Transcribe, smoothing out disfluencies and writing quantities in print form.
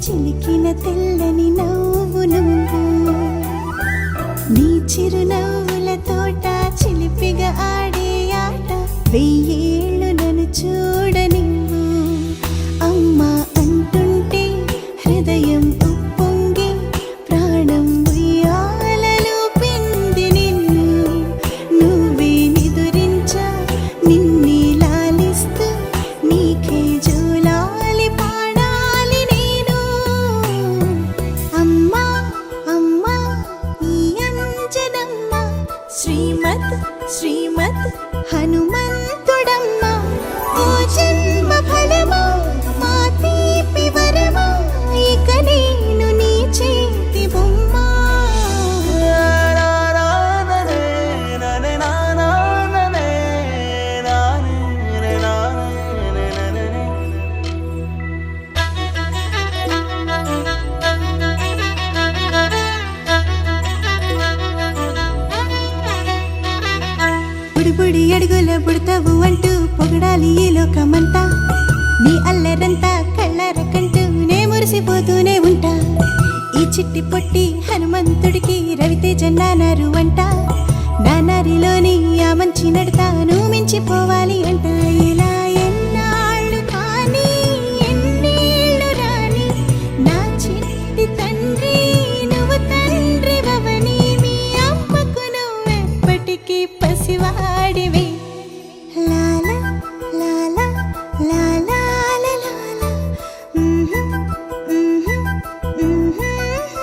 చిలికిన తెల్లని నవ్వు నువ్వు నీ చిరునవ్వుల తోట చిలిపిగా ఆడే ఆట వెయ్యేళ్ళు నన్ను చూడనివ్వు అమ్మా అంటుంటే హృదయం ఉప్పొంగి ప్రాణం ఉయ్యాలలో పిండి నిన్ను నువ్వే నిదురించా నిన్నే లాలిస్తూ నీకే జోలాలి పాడాలి నేను అమ్మా అమ్మా ఈ అంజనమ్మ శ్రీమత్ శ్రీమత్ హనుమంతుడమ్మ ఓ జన్మ ఫలమా మా తీపి వరమా ఇక నేను నీ చేతి బొమ్మ బుడి అడుగుల బుడతావు అంటూ పొగడాలి ఈ లోకమంతా నీ అల్లరంతా కళ్ళారకంటూ నే మురిసిపోతూనే ఉంటా ఈ చిట్టి పొట్టి హనుమంతుడికి రవితేజ నానారు అంట నానారిలోని ఆ మంచి నడతాను మించిపోవాలి అంట ఇలా ఎన్నాళ్ళు కానీ ఎన్నేళ్ళు రాని నా చిట్టి తండ్రి నువ్వు తండ్రి భవని మీ అమ్మకు నువ్వెప్పటికీ